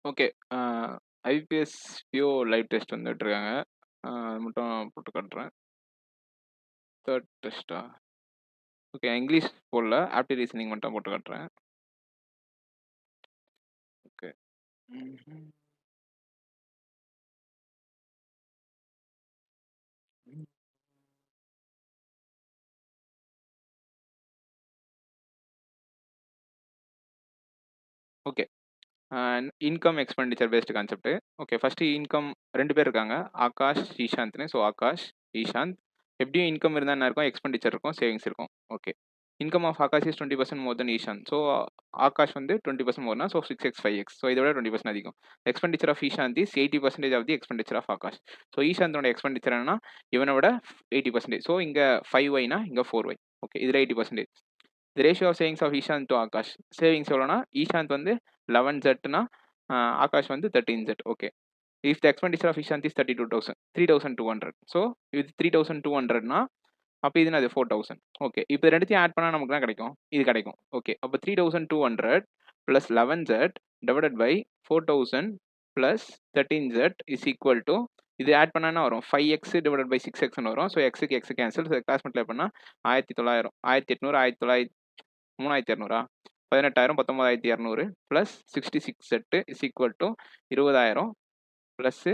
Okay. அ IPS வியோ live test வந்துட்டுருக்காங்க. அது மட்டும் போட்டு காட்டுறேன். 3 டெஸ்ட்டா? ஓகே. இங்கிலீஷ் போடல. ஆப்டி ரீசனிங் மட்டும் போட்டு காட்டுறேன். Okay. Hmm. Hmm. Okay. Uh income expenditure based concept. Okay. First income 2 பேர் இருக்காங்க. ஆகாஷ், ஈஷாந்த்ன்னு. ஸோ ஆகாஷ், ஈஷாந்த். எப்படியும் இன்கம் இருந்தா என்ன இருக்கும்? எக்ஸ்பெண்டிச்சர் இருக்கும், சேவிங்ஸ் இருக்கும். Okay. Income of Akash is 20% more than Ishant. So Akash வந்து 20% Morna, so 6x 5x. So இத விட 20% அதிகம். Expenditure of Ishant is 80% of the expenditure of Akash. So ஈஷாந்தோட எக்ஸ்பெண்டிச்சர் என்னன்னா, இவன விட 80%. ஸோ இங்க 5yனா இங்க 4y. ஓகே. இதுல 80%. The ratio of savings of Ishant to Akash. Savings எவ்வளோனா, ஈஷாந்த் வந்து 11Z ஆகாஷ் வந்து 13Z. Okay. If the expenditure of Ishant is 32,000 3,200. So இது 3,200னா அப்ப இது என்னது 4,000. ஓகே. இப்ப 2த்தையும் ஆட் பண்ணா நமக்கு என்ன கிடைக்கும்? இது கிடைக்கும். ஓகே. அப்ப 3,200 plus 11Z divided by 4,000 plus 13Z is equal to இது ஆட் பண்ணா என்ன வரும்? 5x டிவைடட் பை 6xன்னு வரும். ஸோ எக்ஸுக்கு எக்ஸ் கேன்சல். கிராஸ் மல்டிப்ளை பண்ணா 1,900 1,800 1900 3,200 18,000 19,200 plus 66Z is equal to 20,000 plus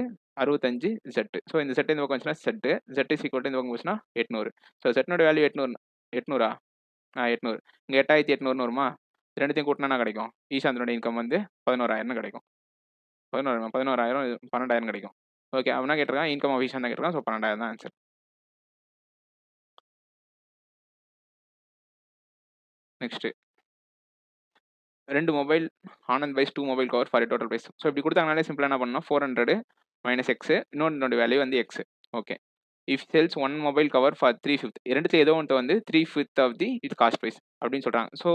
65Z. So இந்த செட் இந்த பக்கம் வந்துச்சுன்னா Z இஸ் ஈக்குவல் டு இந்த பக்கம் போச்சுன்னா 800. ஸோ செட்னோட வேல்யூ 800 800 800. இங்க 8,800ன்னு வருமா? ரெண்டுத்தையும் கூட்டினா என்ன கிடைக்கும்? ஈஷாந்தனோட இன்கம் வந்து 11,000 கிடைக்கும். 11,000 12,000 கிடைக்கும். ஓகே. அவன் என்ன கேட்டிருக்கான்? இன்கம் ஆஃப் ஈஷாந்த் தான் கேட்டிருக்கான். ஸோ 12,000 தான் answer. Next 2 mobile Anand buys 2 mobile cover for total price. So இப்படி கொடுத்தாங்கனாலே சிம்பிளா என்ன பண்ணணும்? 400 மைனஸ் எக்ஸ். இன்னொன்னோட வேல்யூ வந்து x. Okay. If sells 1 mobile cover for 3/5 ரெண்டுத்துல ஏதோ ஒன்று வந்து 3/5 ஆஃப் தி இது காஸ்ட் ப்ரைஸ் அப்படின்னு சொல்றாங்க. ஸோ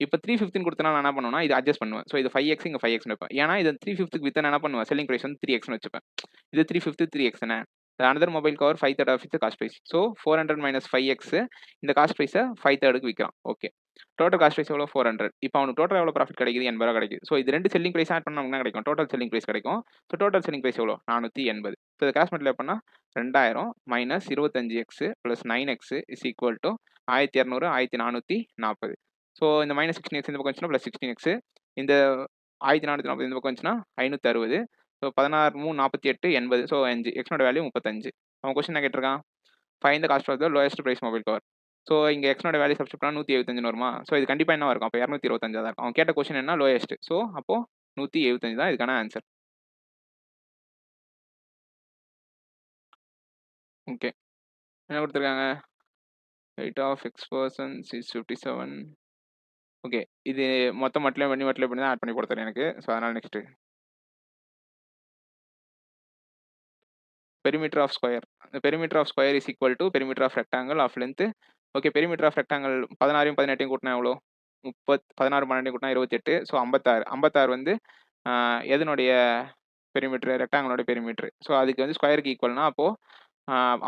இப்போ 3/5 கொடுத்தனா நான் என்ன பண்ணுவேன்னா இது அட்ஜஸ்ட் பண்ணுவேன். ஸோ இது 5x இங்கே 5x வைப்பேன். ஏன்னா இது 3/5 வித் என்ன பண்ணுவேன்? செல்லிங் ப்ரைஸ் வந்து 3x வச்சுப்பேன். இது 3/5 3x தானே. Another mobile cover 5/3 of cost price. So 400 minus 5x இந்த காஸ்ட் ப்ரைஸை 5/3 விற்கிறான். ஓகே. டோட்டல் காஸ்ட் ப்ரைஸ் எவ்வளோ? 400. இப்போ அவனுக்கு டோட்டல் எவ்வளோ ப்ராஃபிட் கிடைக்குது? 80 ரூபா கிடைக்குது. ஸோ இது 2 செல்லிங் ப்ரைஸ் ஆட் பண்ணா நமக்கு என்ன கிடைக்கும்? டோட்டல் செல்லிங் ப்ரைஸ் கிடைக்கும். ஸோ டோட்டல் செல்லிங் ப்ரைஸ் எவ்வளோ? 480. ஸோ இதை கிராஸ் மல்டிப்ளை பண்ணா 2000 minus 25x plus 9x is equal to 1200 1440. So இந்த மைனஸ் 16x இந்த பக்கம் வந்துச்சுன்னா பிளஸ் 16x. இந்த 1440 இந்த பக்கம் வந்துச்சுன்னா 560. ஸோ 16 3 48 80. ஸோ 5 எக்ஸோட வேல்யூ 35. அவன் கொஸ்டின் என்ன கேட்டிருக்கான்? Find the cost of the lowest price mobile cover. So இங்கே எக்ஸோட வேல்யூ சப்ஸ்டிட் பண்ணால் 175 வருமா? ஸோ இது கண்டிப்பாக என்ன இருக்கும்? அப்போ 225 தான் இருக்கும். அவன் கேட்ட கொஸ்டின் என்ன? லோயஸ்ட். ஸோ அப்போ 175 தான் இதுக்கான ஆன்சர். ஓகே. என்ன கொடுத்துருக்காங்க? Weight of x persons is 57. Okay. இது மொத்தம் மல்டிப்ளை பண்ணி தான் ஆட் பண்ணி கொடுத்தாரு எனக்கு. ஸோ அதனால் next perimeter of square. Perimeter of square is equal to perimeter of rectangle of length. Okay. Perimeter of rectangle 16 18 கூட்டினா எவ்வளோ? 16 12 கூட்டினா 28. ஸோ 56. 56 வந்து எதனுடைய பெரிமீட்டர்? ரெக்டாங்கிளோட பெரிமீட்டர். ஸோ அதுக்கு வந்து ஸ்கொயருக்கு ஈக்குவல்னா அப்போ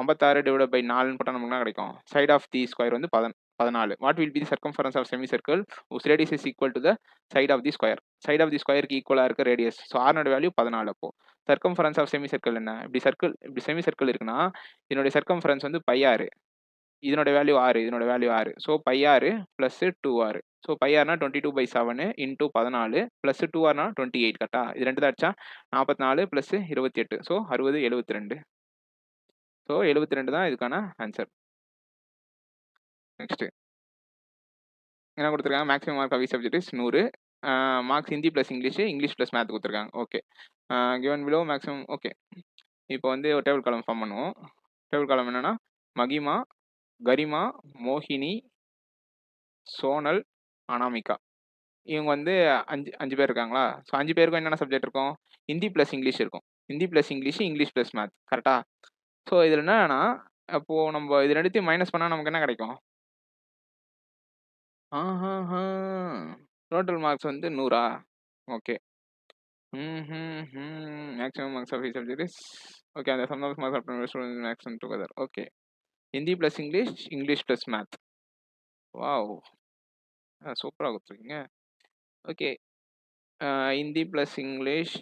56 டிவைட் பை 4ன்னு போட்டால் நமக்கு என்ன கிடைக்கும்? சைட் ஆஃப் தி ஸ்கொயர் வந்து 14. What will be the circumference of semi circle whose radius is equal to the side of the square. Side of the ஸ்கொயருக்கு ஈக்குவலாக இருக்க ரேடியஸ். So ஆர்னோட value 14. அப்போ சர்க்கம்ஃபரன்ஸ் ஆஃப் செமி சர்க்கிள் என்ன? இப்படி semi circle இருக்குன்னா இதனுடைய circumference வந்து πr. இதனோட வேல்யூ 6. இதனோட value 6. So πr plus 2r. So πrனா 22/7 இன்டூ 14 பிளஸ் 2rனா 28. கரெக்டா? இது ரெண்டு தான் அடிச்சா 44 பிளஸ் 28. ஸோ 60 72. ஸோ 72 தான் இதுக்கான ஆன்சர். நெக்ஸ்ட் என்ன கொடுத்துருக்காங்க? Maximum mark of subject is 100. Marks Hindi plus English plus math கொடுத்துருக்காங்க. Okay. Given below maximum. Okay. இப்போ வந்து ஒரு டேபிள் காலம் ஃபார்ம் பண்ணுவோம். டேபிள் காலம் என்னன்னா மகிமா, கரிமா, மோகினி, சோனல், அனாமிகா. இவங்க வந்து 5 பேர் இருக்காங்களா? ஸோ 5 பேருக்கும் என்னென்ன சப்ஜெக்ட் இருக்கும்? ஹிந்தி ப்ளஸ் இங்கிலீஷ் இருக்கும். Hindi plus English plus math. கரெக்டா? ஸோ இதில் என்னன்னா அப்போ நம்ம இது ரெண்டுத்தையும் மைனஸ் பண்ணால் நமக்கு என்ன கிடைக்கும்? டோட்டல் மார்க்ஸ் வந்து 100. Okay. Maximum marks of subject is okay. அந்த sum of marks of maximum together. Okay. Hindi plus English plus math. Wow! சூப்பராக கொடுத்துருக்கீங்க. Okay. Hindi plus English,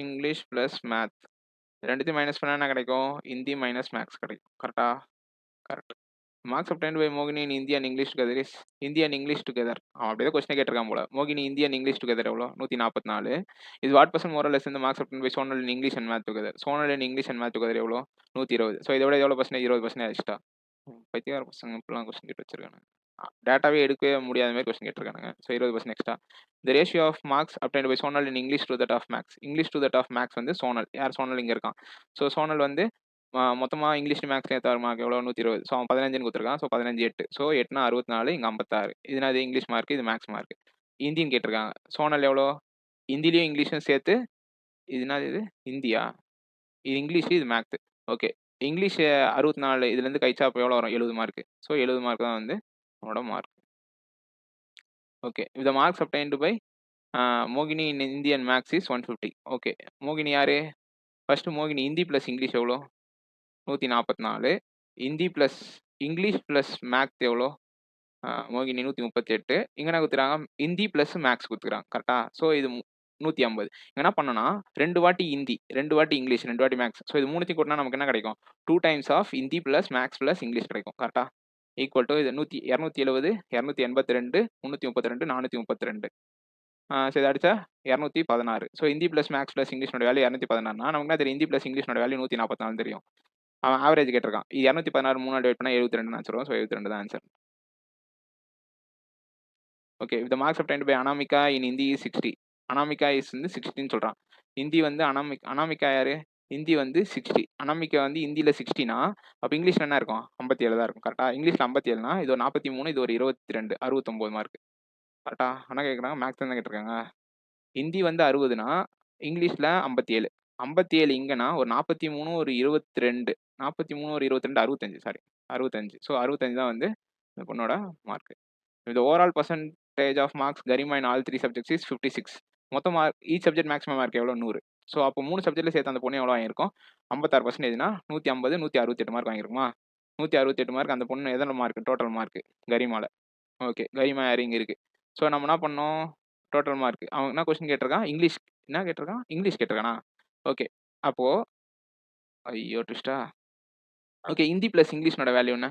English plus math. ரெண்டுத்தையும் மைனஸ் பண்ணா என்ன கிடைக்கும்? ஹிந்தி மைனஸ் மேத்ஸ் கிடைக்கும். கரெக்ட்டா? Correct. Marks obtained by Mohini in Hindi and English together is Hindi and English together. அவன் அப்படியே கொஸ்டின் கேட்டிருக்கான் போல. மோகினி ஹிந்தி அண்ட் இங்கிலீஷ் டுகெதர் எவ்வளோ? 144. இது வாட் பர்சன்ட் மோர் லெஸ் இந்த marks obtained by Sonal in English and Math together. Sonal in English and Math together எவ்வளோ? 120. So இதை விட எவ்வளோ பர்சன்டேஜ்? 20% எக்ஸ்ட்ரா. பைத்தியார பசங்க இப்பெல்லாம் கொஸ்டின் கேட்டு வச்சிருக்காங்க. டேட்டாவே எடுக்கவே முடியாத மாதிரி கொஸ்டின் கேட்டிருக்கானுங்க. So 20% extra. The ratio of marks obtained by Sonal in English to that of Maths. English to that of maths வந்து சோனல். யார் சோனல் இங்கே இருக்கான்? ஸோ சோனல் வந்து மொத்தமாக இங்கிலீஷ் மேக்ஸ் ஏற்ற மார்க் எவ்வளோ? 120. ஸோ அவன் 15ன்னு கொடுத்துருக்கான். ஸோ 15 8. ஸோ 8னா 64, இங்கே 56. இதுனா இது இங்கிலீஷ் மார்க், இது மேக்ஸ் மார்க். ஹிந்தின்னு கேட்டிருக்காங்க. சோனல் எவ்வளோ? ஹிந்திலையும் இங்கிலீஷும் சேர்த்து இதுனா இது ஹிந்தியா? இது இங்கிலீஷ், இது மேக்ஸ். ஓகே, இங்கிலீஷ் 64, இதுலேருந்து கழிச்சா அப்போ எவ்வளோ வரும்? 70 மார்க். ஸோ 70 மார்க் தான் வந்து அவனோட மார்க். ஓகே, இந்த மார்க்ஸ் obtained by மோகினி in Hindi and maths is 150. Okay, மோகினி யாரு? ஃபர்ஸ்ட் மோகினி ஹிந்தி ப்ளஸ் இங்கிலீஷ் எவ்வளோ? 144. Hindi plus English plus maths எவ்வளோ? மோகினி 138. இங்கே என்ன கொடுத்துறாங்க? ஹிந்தி ப்ளஸ் மேக்ஸ் கொடுத்துக்கிறாங்க. கரெக்டா? ஸோ இது 150. என்ன பண்ணனா 2 வாட்டி ஹிந்தி, 2 வாட்டி இங்கிலீஷ், 2 வாட்டி மேக்ஸ். ஸோ இது மூணுத்தையும் கூட்டினா நமக்கு என்ன கிடைக்கும்? 2 times of Hindi plus maths plus English கிடைக்கும். கரெக்டா? ஈக்குவல் டு இது 270, 282, 332, 432. ஸோ இதை அடிச்சா 216. So Hindi plus maths plus இங்கிலீஷோட வேல்யூ 216னா நமக்கு என்ன தெரியும்? ஹிந்தி ப்ளஸ் இங்கிலீஷோட வேல்யூ 144 தெரியும். அவன் ஆவரேஜ் கேட்டிருக்கான். இது 216 3 டிவைட் பண்ணால் 72 ஆன்சர் வரும். ஸோ 72 தான் ஆன்சர். ஓகே, இந்த marks obtained by Anamika in Hindi is 60. Anamika is வந்து 60ன்னு சொல்கிறான். ஹிந்தி வந்து அனாமிகா யாரு? ஹிந்தி வந்து 60. அனாமிகா வந்து ஹிந்தியில் 60னா அப்போ இங்கிலீஷில் என்ன இருக்கும்? 57 தான் இருக்கும். கரெக்டாக? இங்கிலீஷில் 57னா இது ஒரு 43, இது ஒரு 22, 69 மார்க். கரெக்டா? ஆனால் கேட்குறாங்க மேக்ஸ் தான் கேட்டிருக்காங்க. ஹிந்தி வந்து 60னா இங்கிலீஷில் 57. 57 இங்கேனா ஒரு 43, ஒரு 22, 43, ஒரு 22, 65. சாரி 65. ஸோ 65 தான் வந்து இந்த பொண்ணோட mark. The overall percentage of marks Garima in all 3 subjects is 56. மொத்தம் mark each subject maximum mark எவ்வளோ? 100. ஸோ அப்போ 3 சப்ஜெக்ட்ல சேர்த்து அந்த பொண்ணு எவ்வளோ வாங்கியிருக்கும்? 56%னா 150, 168 மார்க் வாங்கியிருக்குமா? 168 மார்க் அந்த பொண்ணு எதன மார்க்? டோட்டல் மார்க் கரிமால. ஓகே, கரிமா யார் இங்கே இருக்கு? ஸோ நம்ம என்ன பண்ணோம்? டோட்டல் மார்க் அவன் என்ன கொஸ்டின் கேட்டிருக்கான்? இங்கிலீஷ் என்ன கேட்டிருக்கான்? இங்கிலீஷ் கேட்டிருக்கானா? ஓகே, அப்போ ஐயோ ட்விஸ்டா. ஓகே, ஹிந்தி ப்ளஸ் இங்கிலீஷோட வேல்யூ என்ன?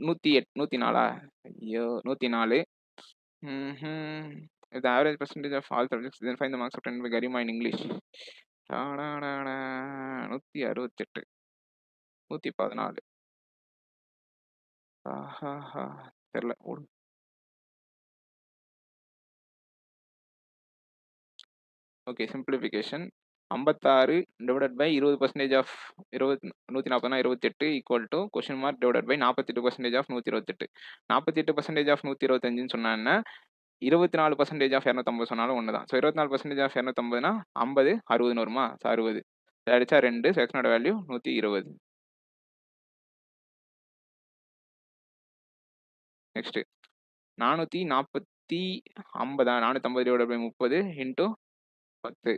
108, 104. ஐயோ 104. The average percentage of all subjects, then find the marks obtained by Garima in English. 168, 114. தெரியல. Okay, simplification 56 divided by 20% of 140னா 28 equal to question mark divided by 48% of 128. 48% of 125ன்னு சொன்னா என்ன? 24% of 250 சொன்னாலும் ஒன்று தான். ஸோ 24% ஆஃப் 250னா 50, 60ன்னு வருமா? So 60 அடிச்சா 2. செக்ஷனோட வேல்யூ 120. நெக்ஸ்ட் 440, 50 450 / 30 இன்ட்டு 10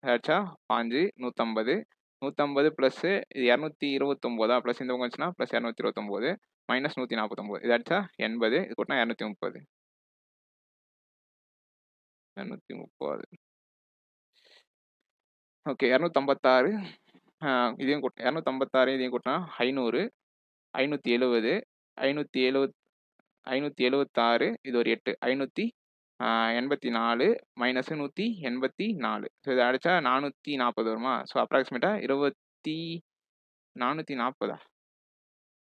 அடிச்சா 5, 150. 150 ப்ளஸ் இது 229 ப்ளஸ் இந்த பக்கம் வந்துச்சுன்னா ப்ளஸ் 229 மைனஸ் 149. இது அடிச்சா 80. இது கூட்டினா 230. 230. ஓகே, 256. இதையும் 256 இதையும் கூட்டினா 500, 570, 576. இது ஒரு 8, 584 மைனஸ் 184. ஸோ இதை அடிச்சா 440 வருமா? ஸோ அப்ராக்சிமேட்டா 440.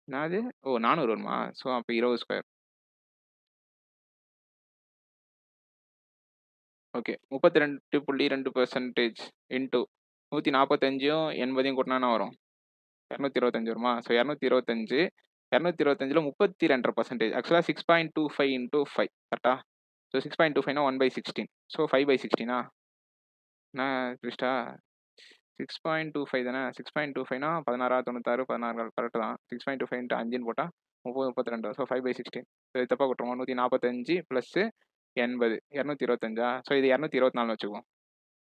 என்னது? ஓ 400 வருமா? ஸோ அப்போ 20 ஸ்கொயர். ஓகே, 32.2% இன்ட்டு 145யும் 80யும் கூட்டினா வரும் 225 வருமா? ஸோ 225, 225ல் 32%. ஆக்சுவலாக 6.25 இன்ட்டு 5 கரெக்டா? ஸோ 6.25னா 1/16. ஸோ 5/16 என்ன ட்விஸ்டா? 6.25 தானே? 6.25னா 16, 96, 16 கரெக்டு தான். 6.25 இன்ட்டு 5ன்னு போட்டால் 30, 32. ஸோ 5/16. ஸோ இது தப்பாக கொட்டுருவோம். 145 ப்ளஸ் 80, 225. ஸோ இது 224 வச்சுக்குவோம்.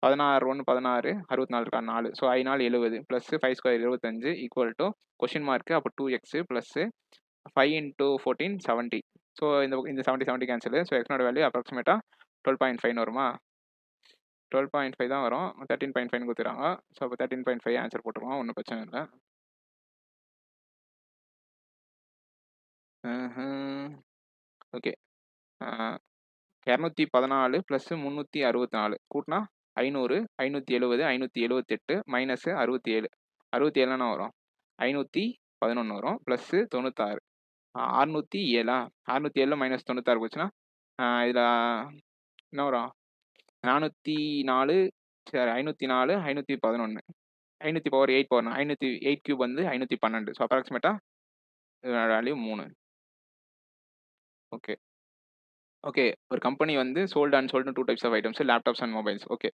16 1 16, 64 இருக்கா 4. So 5 4 70 plus 5 square 25 equal to question mark அப்போ 2x ப்ளஸ் 5 இன்ட்டு 14 70. ஸோ இந்த 70 கேன்சல். ஸோ எக்ஸ்னோட வேல்யூ அப்ராக்சிமேட்டாக 12.5 வருமா? 12.5 தான் வரும். 13.5 குடுத்துறாங்க. ஸோ அப்போ 13.5 ஆன்சர் போட்டுருவோம். ஒன்றும் பிரச்சனை இல்லை. ஓகே. 214 ப்ளஸ் 364 கூட்டினா 500, 570, 578 மைனஸ் 67. 67 என்ன வரும்? 511 வரும். ப்ளஸ் 96. 607. 607 மைனஸ் 96 போச்சுன்னா இதில் என்ன வரும்? 404. சரி, 504, 511. 500 பவர் 8 பவர் 508 கியூப் வந்து 512. ஸோ அப்ராக்சிமேட்டாக இதோட வேல்யூ 3. ஓகே. ஓகே. ஒரு கம்பெனி வந்து sold and sold 2 types of items, laptops and mobiles. Okay.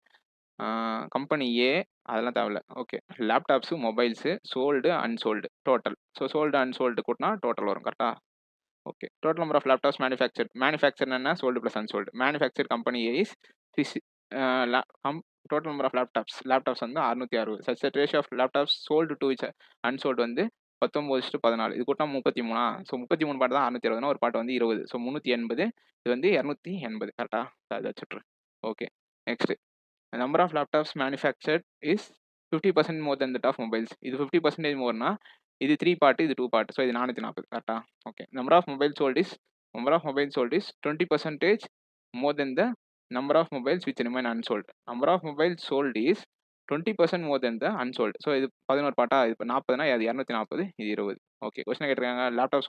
Company A அதெல்லாம் தேவையில்ல. Okay. Laptops, mobiles, sold, unsold total. So sold, unsold கூட்டினா டோட்டல் வரும். கரெக்டா? Okay. Total number of laptops manufactured. மேனுஃபேக்சர்னா sold plus unsold. Manufacture company A is total number of laptops வந்து 660. Such that ratio of laptops sold to which unsold வந்து 19:14. இது கூட்டினா 33. So 33 பாட்டு தான் 660. ஒரு பாட்டு வந்து 20. ஸோ 380. இது வந்து 280. கரெக்டா? அதை வச்சுட்ரு. Okay. Next. Number of laptops manufactured is 50% more than that of mobiles. இது 50% மோர்னா இது 3 பார்ட், இது 2 பார்ட். ஸோ இது 440. கரெக்டா? Okay. Number of mobile sold is 20% more then the number of mobiles which remain unsold. Number of mobiles sold is 20% more than the unsold. So இது 11 பாட்டா? இது இப்போ 40னா அது 240, இது 20. ஓகே. கொஸ்டின் கேட்டிருக்காங்க லேப்டாப்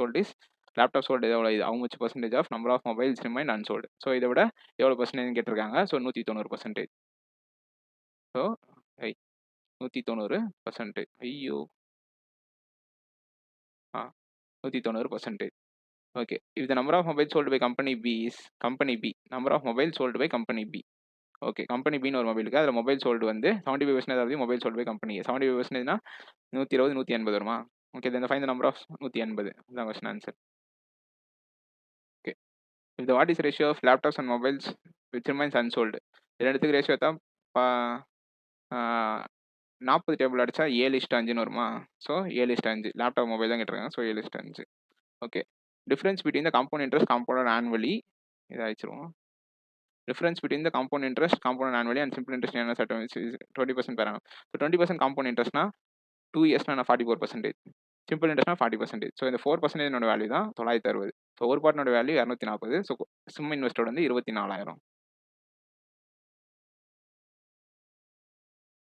சோல்டு எவ்வளோ? இது how much percentage of number of mobiles remain unsold. So இதை விட எவ்வளோ பர்சன்டேஜ் கேட்டிருக்காங்க? ஸோ 190%. ஸோ 190%. ஐயோ, 190%. Okay. If the number of mobiles sold by company B is company B, number of mobiles sold by company B. Okay. Company பின்னு ஒரு mobile இருக்குது. அதில் mobile sold வந்து 75% அதாவது மொபைல் சோல்டு பை கம்பெனி 75%னா 120, 180 வருமா? Okay. Then find the number of 180. இதுதான் question answer. Okay. If the what is ratio of laptops and mobiles which remains unsold. இது ரெண்டுத்துக்கு ரேஷியோ தான் 40 டேபிள் அடித்தா 7:5 வருமா? ஸோ 7:5. லேப்டாப் மொபைல் தான் கேட்டிருக்காங்க. So 7:5. Okay. Difference between the compound interest compound annually. இதை அழிச்சிருவோம். Difference between the compound interest compound annually and simple interest is 20% per annum. So 20% compound interest na 2 years na 44%. Simple interest na 40%. So இந்த 4% என்னோட value தான் 960. So ஒரு பார்ட்னோட value 240. So சும் இன்வெஸ்டோட வந்து 24,000.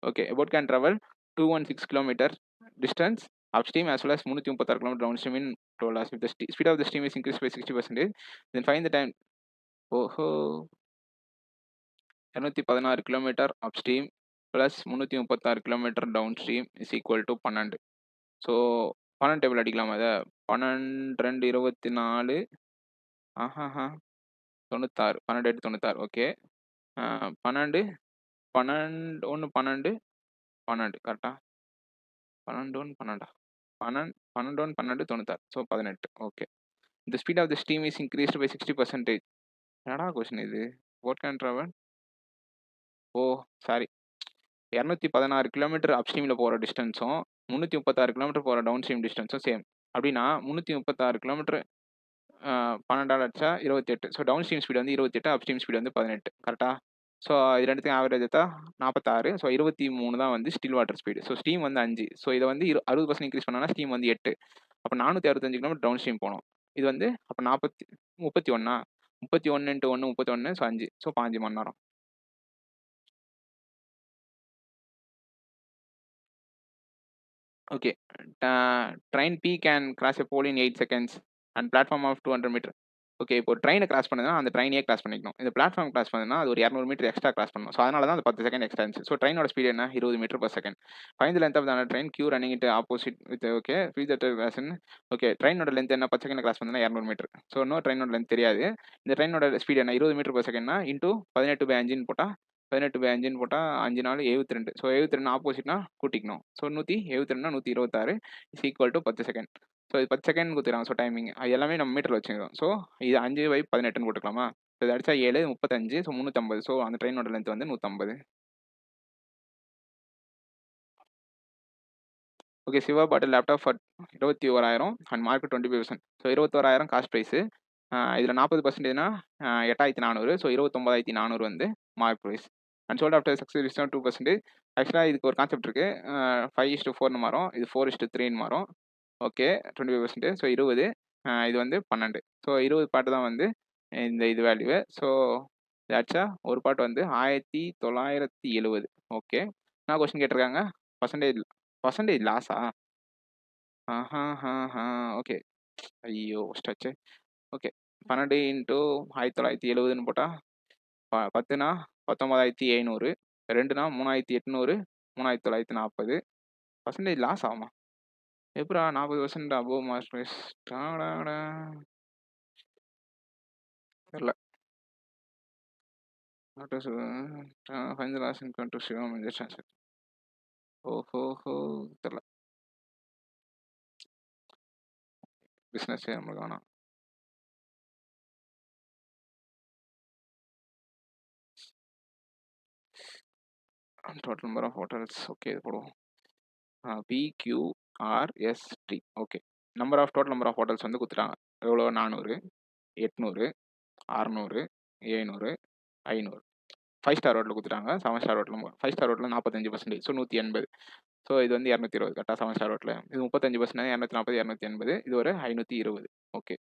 Okay. about can travel 216 km distance upstream as well as 336 km downstream in 12 hours. If the speed of the stream is increased by 60%, then find the time. ஓஹோ, 216 kilometre upstream plus 336 kilometre downstream is equal to 12. So 12 table அடிக்கலாமா? அதை 12, 24, 96, 12, 96. Okay. 12, 12, 12, 12 கரெக்டா? 12, 12, 12, 12, 96. So 18. Okay. The speed of the steam is increased by 60%. என்னடா question இது? What can travel? Oh sorry, 216 kilometre அப்ஸ்ட்ரீமில் போகிற டிஸ்டன்ஸும் 336 kilometre போகிற டவுன் ஸ்ட்ரீம் டிஸ்டன்ஸும் சேம். அப்படின்னா 336 கிலோமீட்டர் 12 அடிச்சா 28. ஸோ டவுன் ஸ்ட்ரீம் ஸ்பீடு வந்து 28, அப்ஸ்ட்ரீம் ஸ்பீடு வந்து 18. கரெக்டாக? ஸோ இது ரெண்டுத்தையும் ஆவரேஜ் தான் 46. ஸோ 23 தான் வந்து still water speed. So steam வந்து 5. ஸோ இதை வந்து 60% இன்க்ரீஸ் பண்ணால் ஸ்டீம் வந்து 8. அப்போ 465 கிலோமீட்டர் டவுன் ஸ்ட்ரீம் போகணும். இது வந்து அப்போ 31. 31 × 1 31. ஸோ 5. ஸோ 5 மணி நேரம். Okay. Train P can cross a pole in 8 seconds and platform of 200 meter. Okay. இப்போ ட்ரெயினை கிராஸ் பண்ணுதுன்னா அந்த ட்ரெயினே கிராஸ் பண்ணிக்கணும். இந்த பிளாட்ஃபார்ம் கிராஸ் பண்ணுதுன்னா அது ஒரு 200 மீட்டர் எக்ஸ்ட்ரா கிராஸ் பண்ணணும். ஸோ அதனால தான் அந்த 10 செகண்ட் எக்ஸ்ட்ரா இருந்துச்சு. ஸோ ட்ரெயினோட ஸ்பீட் என்ன? 20 metre per second. Find the length of the train queue running it opposite with okay free that கிராஸ்ன்னு. ஓகே. ட்ரெயினோட லென்த் என்ன? 10 செகண்ட் கிராஸ் பண்ணுதுன்னா 200 மீட்டர். ஸோ இன்னும் ட்ரெயினோட லென்த் தெரியாது. இந்த ட்ரெயினோட ஸ்பீட் என்ன? 20 மீட்டர் per secondனா இன்டூ 18/5 போட்டால் 18/5 போட்டால் 5 4 72. ஸோ 72 ஆப்போசிட்னா கூட்டிக்கணும். ஸோ 172னா 126 is equal to 10 second. So இது 10 செகண்ட் கொடுத்துருக்காங்க. ஸோ டைமிங் அது எல்லாமே நம்ம மீட்டரில் வச்சுக்கிறோம். ஸோ இது 5/18 போட்டுக்கலாமா? ஸோ இது அடிச்சா 7 35. ஸோ 350. ஸோ அந்த ட்ரெயினோட லென்த் வந்து 150. Okay. Shiva bought laptop for 21,000 and market 25%. So 21,000 cost price. இதில் 40%னா 8,400. ஸோ 29,400 வந்து mark price. Unsold after success discount 2%. ஆக்சுவலாக இதுக்கு ஒரு கான்செப்ட் இருக்குது. 5:4ன்னு மாறும், இது 4:3ன்னு மாறும். ஓகே 25%. ஸோ 20. இது வந்து 12. ஸோ 20 பாட்டு தான் வந்து இந்த இது வேல்யூ. ஸோ ஆச்சா ஒரு பாட்டு வந்து 1970. ஓகே நான் கொஸ்டின் கேட்டிருக்காங்க. பர்சன்டேஜ் பர்சன்டேஜ் லாஸா? ஓகே. ஐயோ ஃபஸ்ட்டாச்சு. ஓகே 12 இன்ட்டு 1970ன்னு போட்டால் 10னா 19,700, 2னா 3,800, 3,940. பர்சன்டேஜ் லாஸ் ஆகுமா? எப்படா 40% அபோவ் மார்க் ப்ரைஸ்? தெரில. Final loss income to Shivam injection. ஓஹோஹோ தெரில. பிஸ்னஸ் நம்மளுக்கு வேணாம். Total number of hotels. Okay இது போடுவோம். PQRST. Okay total number of hotels வந்து கொடுத்துட்டாங்க. எவ்வளோ? 400, 800, 600, 700, 500. 5 ஸ்டார் ஹோட்டலில் கொடுத்துட்டாங்க. 7 ஸ்டார் ஹோட்டலில் 5 ஸ்டார் ஹோட்டலில் 45%. ஸோ 180. ஸோ இது வந்து 220 கரெக்டாக 7 ஸ்டார் ஹோட்டலில். இது 35%, 240, 280. இது ஒரு 520. ஓகே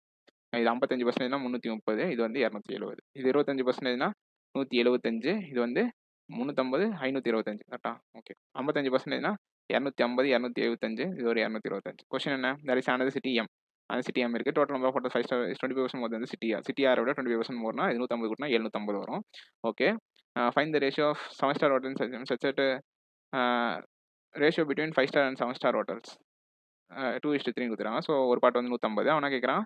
இது 55%னா 330. இது வந்து 270. இது 25%னா 175. இது வந்து 350, 525 கரெக்டா? ஓகே 55%னா 250, 275. இது ஒரு 225. கொஸ்டின் என்ன? there is another city M. அந்த சிட்டி எம் இருக்குது. Total number of hotel 5 star 25% more வந்து சிட்டி ஆரை விட 25% மோர்னா இது 150 கூட்டினா 750 வரும். Okay find the ratio of 7 star hotels such that ratio between 5 star and 7 star hotels 2:3 கொடுத்துறாங்க. ஸோ ஒரு பாட்டு வந்து 150. அவனா கேட்குறான்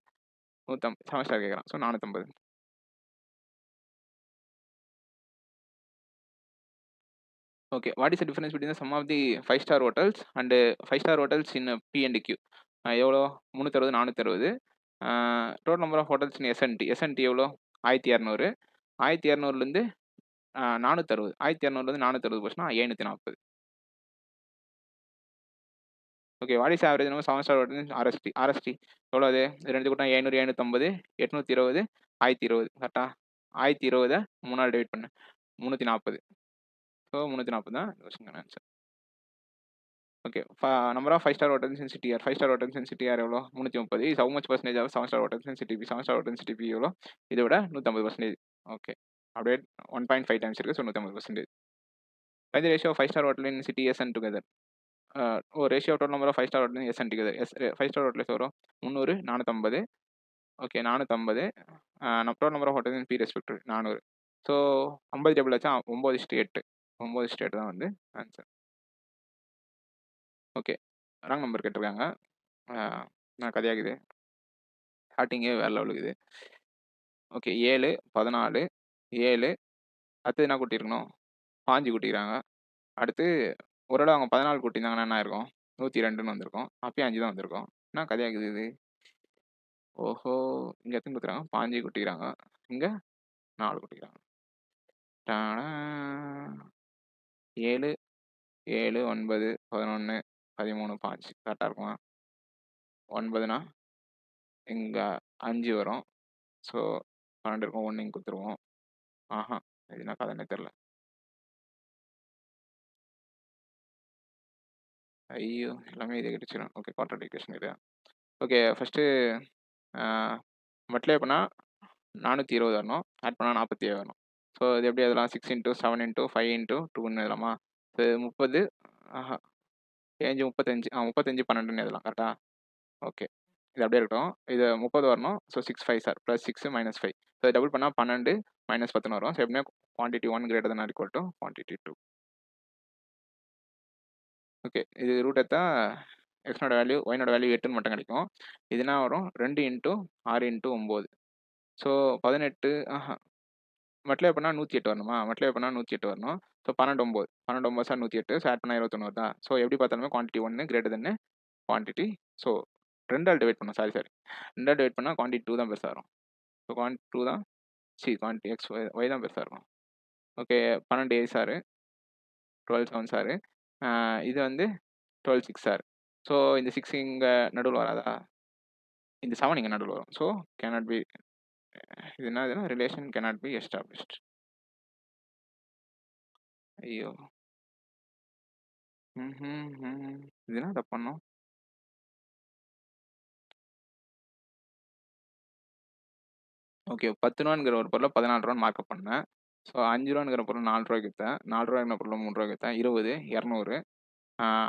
7 ஸ்டார் கேட்குறான். So 450. Okay what is the difference between sum of the 5 star hotels and 5 star hotels in P&Q? எவ்வளோ? 360, 460. Total number of hotels in S and T எவ்வளோ? 1200. 1200லேருந்து 460. 1200லேருந்து 460 போச்சுன்னா 740. Okay what is average number 7 star hotel R S T எவ்வளோ? அது 2 கூட்டம் 700, 750, 820, 1020 கரெக்டா? 1020 3 divide பண்ணு 340. ஸோ 340 தான் question answer. Okay number of 5 star hotels in city R 5 star hotels in city R எவ்வளோ? 330. Is how much percentage of 7 star hotels in city 7 star hotels city எவ்வளோ? இதை விட 150%. ஓகே அப்படியே 1.5 டைம்ஸ் இருக்குது. So 150%. By the ratio of 5 star hotel in city S and together. Ratio of total number of 5 star hotel in S and together. 5 star hotels வரும் 300, 450. Okay 450. total number of hotels in P respective 400. So 50 table ஆச்சா 9:8. 9:8 தான் வந்து answer. Okay wrong number கேட்டிருக்காங்க. நான் கதையாகுது ஸ்டார்டிங்கே வேறு லெவலுக்குது. Okay 7, 14, 7 அடுத்து என்ன கூட்டியிருக்கணும்? 5 கூட்டிக்கிறாங்க. அடுத்து ஒரு அவங்க 14 கூட்டியிருந்தாங்கன்னா என்ன இருக்கும்? 102ன்னு வந்திருக்கும். அப்பயும் 5 தான் வந்திருக்கும். என்ன கதையாகுது இது? ஓஹோ இங்கே எத்தனை கொடுத்துறாங்க? 5 கூட்டிக்கிறாங்க. இங்கே 4 கூட்டிக்கிறாங்க. 7, 7, 9, 11, 13, 5 கரெக்டாக இருக்குமா? 9னா இங்கே 5 வரும். ஸோ 12 இருக்கும். 1 இங்கே கொடுத்துருவோம். இது என்ன கதைன்னே தெரில. ஐயோ எல்லாமே இதை கிடச்சிடும். ஓகே குவாட்ரடிகேஷன் இது. ஓகே ஃபஸ்ட்டு மட்டிலே பண்ணால் 420 வரணும். ஆட் பண்ணால் 47 வரணும். ஸோ இது எப்படி அதெல்லாம் 6 இன்ட்டு 7 இன்ட்டு 5 இன்ட்டு 2ன்னு எழுதலாமா? இது 30 ஏஞ்சு 35 35 12ன்னு எழுதலாம் கரெக்டா? ஓகே இது அப்படியே இருக்கட்டும். இது 30 வரணும். So 6 5 sir plus 6 -5. So double பண்ணால் 12 -10 வரும். ஸோ எப்படின்னா quantity 1 greater than or equal to quantity 2. Okay இது ரூட் எடுத்தா எக்ஸ்னோட வேல்யூ ஒய்னோட வேல்யூ 8ன்னு மட்டும் கிடைக்கும். இதுனா வரும் 2 இன்ட்டு 6 இன்ட்டு 9. ஸோ 18 மட்டிலே பண்ணால் 108 வரணுமா? மட்டிலே பண்ணால் 108 வரணும். So 12 9 12 9 sir 108. ஸோ ஆட் பண்ணால் 21 வருதா? ஸோ எப்படி பார்த்தாலுமே quantity 1 greater than quantity. So 2ஆல் டிவைட் பண்ணோம். சாரி 2ஆல் டிவைட் பண்ணால் குவான்டிட்டி 2 தான் பெருசாக வரும். ஸோ குவான்டிட்டி 2 தான் குவான்டிட்டி எக்ஸ் ஒய் தான் பெருசாக இருக்கும். ஓகே 12 8 சார் 12 7 சார் இது வந்து 12 6 சார். ஸோ இந்த 6 இங்கே நடுவில் வராதா? இந்த 7 இங்கே நடுவில் வரும். ஸோ கேனாட் பி இது என்ன ரிலேஷன் கேனாட் பி எஸ்டாப்ளிஷ்ட். ஐயோ! இது என்ன தப்பு பண்ணோம்? ஓகே. ரூ. 10ங்கிற ஒரு பொருள ரூ. 14 மார்க்கப் பண்ணேன். ஸோ ரூ. 5ங்கிற பொருள் ரூ. 4 வித்தேன். ரூ. 4ங்கிற பொருள் ரூ. 3 வித்தேன். 20, 200,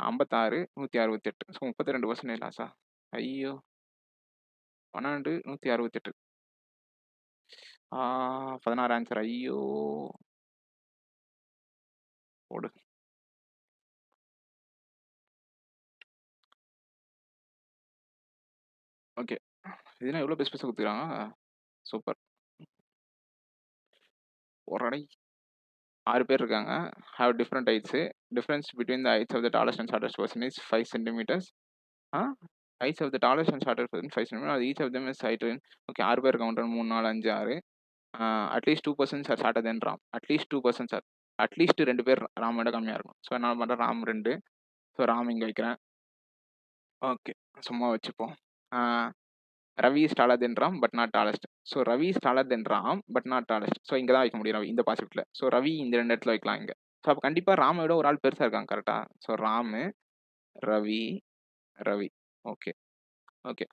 56, 168. ஸோ 32% லாஸா? ஐயோ! 12, 168. 16 ஆன்சர். ஐயோ! போடு. ஓகே. இது என்ன இவ்ளோ பெருசு பெருசா குடுத்துருக்காங்க? சூப்பர். போடா 6 பேர் இருக்காங்க. Have different heights. Difference between the heights of the tallest and shortest person is 5 centimetres. Ah heights of the tallest and shortest person 5 centimetre. Each of them is height. Okay 6 பேர் இருக்காங்க. 1, 2, 3, 4, 5, 6. At least 2 persons are shorter than Ram. At least 2 persons are. At least 2 பேர் ராம விட கம்மியா இருக்கணும். So என்ன பண்றேன் Ram 2. So Ram இங்க வைக்கிறேன். ஓகே. சும்மா வச்சுப்போம். Ah Ravi is taller than Ram but not tallest. So Ravi is taller than Ram but not tallest. So இங்க தான் வைக்க முடியும் ரவி இந்த பாசிபிள்ல. ஸோ ரவி இந்த 2 இடத்துல வைக்கலாம் இங்க. ஸோ அப்ப கண்டிப்பா ராம விட ஒரு ஆள் பெருசா இருக்காங்க கரெக்ட்டா? So Ramu, Ravi, Ravi. Okay. Okay.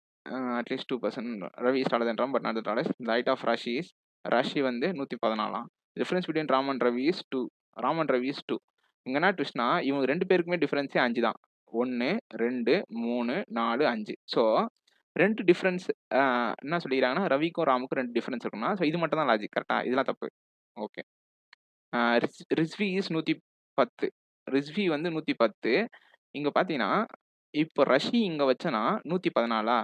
At least 2% Ravi is taller than Ram but not the tallest. The height of Rashi is Rashi வந்து 114ஆம். Difference between Ram and Ravi is 2. Ram and Ravi is 2. இங்க என்ன ட்விஸ்ட்னா இவங்க 2 பேருக்குமே டிஃபரன்ஸே 5 தான். 1, 2, 3, 4, 5. ஸோ 2 டிஃபரன்ஸ் என்ன சொல்லிக்கிறாங்கன்னா ரவிக்கும் ராமுக்கும் 2 டிஃபரன்ஸ் இருக்கும்னா ஸோ இது மட்டும் தான் லாஜிக் கரெக்ட்டா? இதெல்லாம் தப்பு. ஓகே. ரிஸ்வி இஸ் 110. ரிஸ்வி வந்து 110. இங்க பார்த்தீங்கன்னா, இப்போ ரஷி இங்க வச்சேன்னா 114ஆ?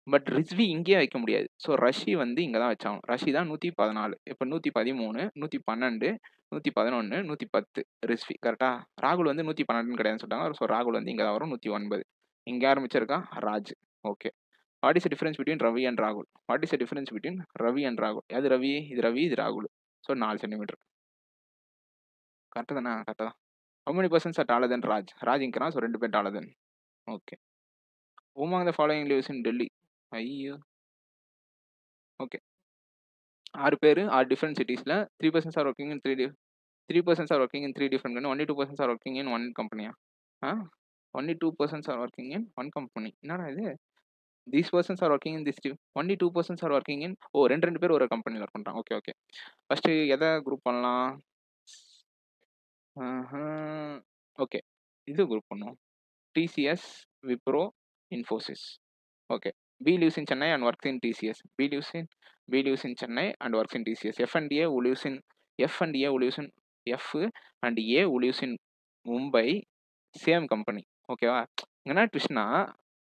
பட் ரிஸ்வி இங்கேயே வைக்க முடியாது. ஸோ ரஷி வந்து இங்க தான் வச்சாகணும். ரஷி தான் 114. இப்ப 113, 112, 111, 110 ரிஸ்வி கரெக்ட்டா? ராகுல் வந்து 112ன்னு கிடையாதுன்னு சொல்லிட்டாங்க. ஸோ ராகுல் வந்து இங்க தான் வரும் 109. இங்க யார் மிச்சம் இருக்கா? Raj. Okay. What is the difference between Ravi and ராகுல்? What is the difference between Ravi and ராகுல்? எது ரவி? இது ரவி, இது ராகுல். So 4 centimetre. கரெக்ட்டு தானே? கரெக்ட்டு தான். How many persons are taller than Raj? Raj இங்கறான். ஸோ 2 பேர் taller than. Okay. Who among the following lives in Delhi? ஐயோ! ஓகே. 6 பேரு 6 டிஃபரெண்ட் சிட்டீஸ்ல 3 persons are working in 3 persons are working in 3 different company. Only 2 persons are working in 1 கம்பெனியா? ஆ? Only 2 persons are working in 1 company. என்னடா இது? These persons are working in this team. Only 2 persons are working in 2 பேர் ஒரு கம்பெனில work பண்றாங்க. Okay, okay. First எத group பண்ணலாம்? ஓகே. இது குரூப் பண்ணுவோம். TCS, Wipro, Infosys. Okay. B lives in Chennai and works in TCS. B lives in Chennai and works in TCS. F and A who lives in F and A who lives in F and A who lives in Mumbai. Same company. ஓகேவா? என்ன ட்விஸ்ட்னா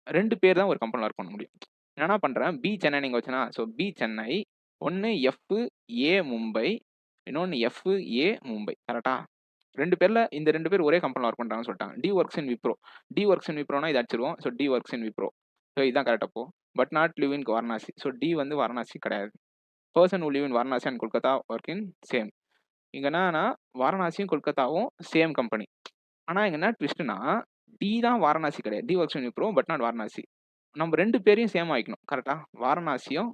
2 பேர் தான் ஒரு கம்பெனில work பண்ண முடியும். நான் என்ன பண்றேன் பி சென்னை நீங்க வச்சனா ஸோ பி சென்னை ஒன்னு எஃப் ஏ மும்பை இன்னொன்னு எஃப் ஏ மும்பை கரெக்டா? 2 பேர்ல இந்த 2 பேர் ஒரே கம்பெனில ஒர்க் பண்றாங்கன்னு சொல்லிட்டாங்க. D works in Wipro. D works in விப்ரோனா இத அடிச்சிருவோம். So D works in Wipro. So இதான் கரெக்ட் அப்போ. But not live in Varanasi. So D வந்து வாரணாசி கிடையாது. Person who live in Varanasi and Kolkata work in same. இங்க என்னன்னா வாரணாசியும் கொல்கத்தாவும் சேம் கம்பெனி. ஆனா இங்க என்ன ட்விஸ்ட்னா டி தான் வாரணாசி கிடையாது. D works in Wipro but not Varanasi. நம்ம 2 பேரையும் சேமா வைக்கணும். கரெக்ட்டா? வாரணாசியும்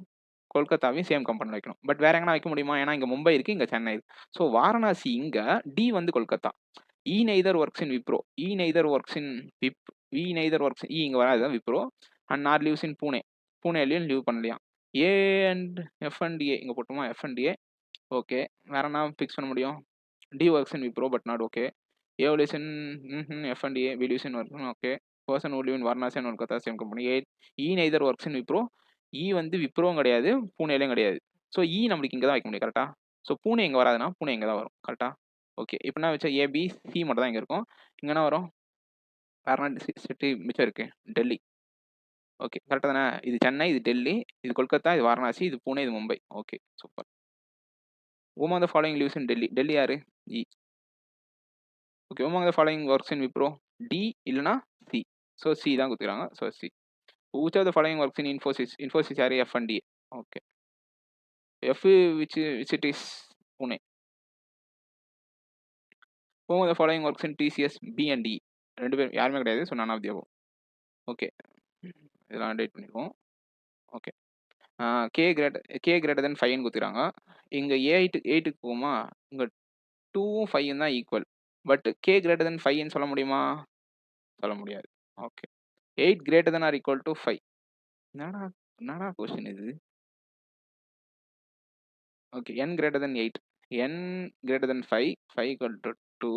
கொல்கத்தாவையும் சேம் கம்பெனில வைக்கணும். பட் வேற எங்கனா வைக்க முடியுமா? ஏன்னா இங்க மும்பை இருக்கு, இங்க சென்னை இருக்கு. ஸோ வாரணாசி இங்க, டி வந்து Kolkata. E neither works in Wipro. E neither works in E neither works E இங்க வராது Wipro and not lives in Pune. பூனேலயும் லீவ் பண்ணலையாம். A and F and A இங்க போட்டுமா? F and A. ஓகே. வேற என்ன ஃபிக்ஸ் பண்ண முடியும்? D works in Wipro but not okay. A lives in F and A, B lives in work. Okay. Person who live in Varanasi and Kolkata same company. E neither works in Wipro. E வந்து விப்ரோவும் கிடையாது, பூனேலையும் கிடையாது. So இ நம்மளுக்கு இங்கே தான் வைக்க முடியும் கரெக்டா? So Pune இங்கே வராதுன்னா பூனே இங்கே தான் வரும் கரெக்டா? ஓகே. இப்போ என்ன வச்சா ஏபி சி மட்டும் தான் இங்கே இருக்கும். இங்கே என்ன வரும்? வேற சிட்டி மிச்சம் இருக்கு டெல்லி. ஓகே கரெக்டாக தானே? இது சென்னை, இது டெல்லி, இது கொல்கத்தா, இது வாரணாசி, இது பூனே, இது Mumbai. Okay super. whom of the following lives in Delhi? Delhi யாரு? E. Okay. whom of the following works in Wipro? D இல்லைனா சி. ஸோ சி தான் கொடுத்துக்கிறாங்க. So C. which of the following works in Infosys? Infosys யாரு? F and D. Okay. F which it is Pune. whom of the following works in TCS? B and D. 2 பேர் யாருமே கிடையாது. So நான் of the above. Okay. இதெல்லாம் டேட் பண்ணிக்குவோம். Okay. K greater than 5ன்னு கொடுத்துக்கிறாங்க. இங்கே 8க்கு போகுமா? இங்கே 2வும் 5யும் தான் equal. But k greater than 5 ன்னு சொல்ல முடியுமா? சொல்ல முடியாது. Okay. 8 greater than or equal to 5. என்னடா என்னடா கொஸ்டின் இது? Okay. n greater than 8. n greater than 5, 5 equal to 2.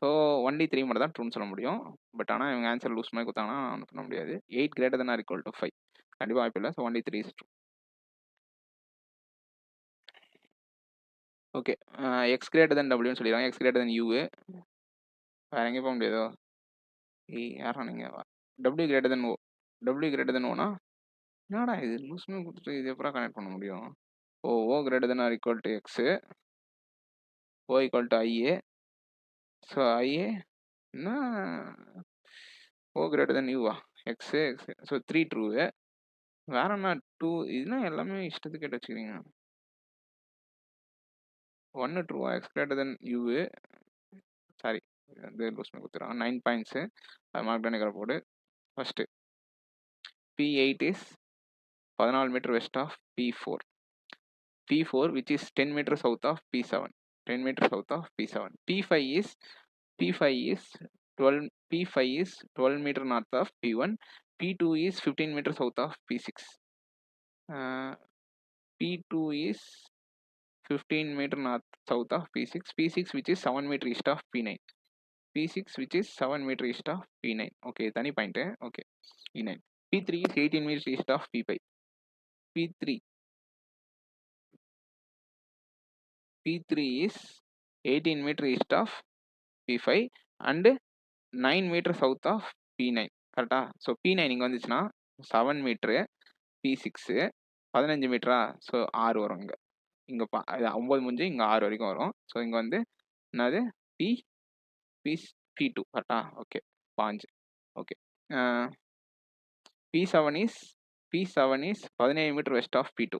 So only 3 மட்டும் தான் ட்ரூன்னு சொல்ல முடியும். பட் ஆனால் இவங்க ஆன்சர் லூஸ் மாதிரி கொடுத்தாங்கன்னா ஒன்றும் பண்ண முடியாது. 8 greater than or equal to 5. கண்டிப்பாக வாய்ப்பு இல்லை. So only 3 is true. Okay. X greater than டபிள்யூன்னு சொல்லிடுறாங்க. X greater than U. வேற எங்கேயும் போக முடியாதோ? யாரா நீங்கள்? W greater than O. W greater than ஓனா என்னடா இது லூஸ்மே கொடுத்துட்டு இது எப்படா கனெக்ட் பண்ண முடியும்? O greater than or equal to X, O equal to IA. So IA என்ன ஓ கிரேட்டர் தென் யூவா? X X. So 3 true. வேற என்ன 2? இதெல்லாம் எல்லாமே இஷ்டத்துக்கு கேட்டு வச்சுக்கிறீங்க. 1 ட்ரூவா? X greater than U. Sorry, வந்து லூஸ்மே கொடுத்துறாங்க. 9 பாயிண்ட்ஸு. அது மார்க் பண்ணிக்கிற போடு. First P8 is 14 meter west of P4. P4 which is 10 meters south of P7. 10 meters south of P7. P5 is 12 meter north of P1. P2 is 15 meters south of P6. P2 is 15 meter north south of P6. P6 which is 7 meter east of P9. P6 which is 7 meter east of P9. Okay, tani point. Okay, E9. P3 is 18 meters east of P5. P3 is 18 meter east of P5 and 9 meter south of P9. கரெக்டா? So P9 இங்கே வந்துச்சுன்னா 7 metre, P6 15 மீட்டரா? So 6 வரும் இங்கே. இங்கே 9 முடிஞ்சு இங்கே 6 வரைக்கும் வரும். ஸோ இங்கே வந்து என்னது P2 கரெக்டா? Okay, 5. Okay. P7 is 17 metre west of P2.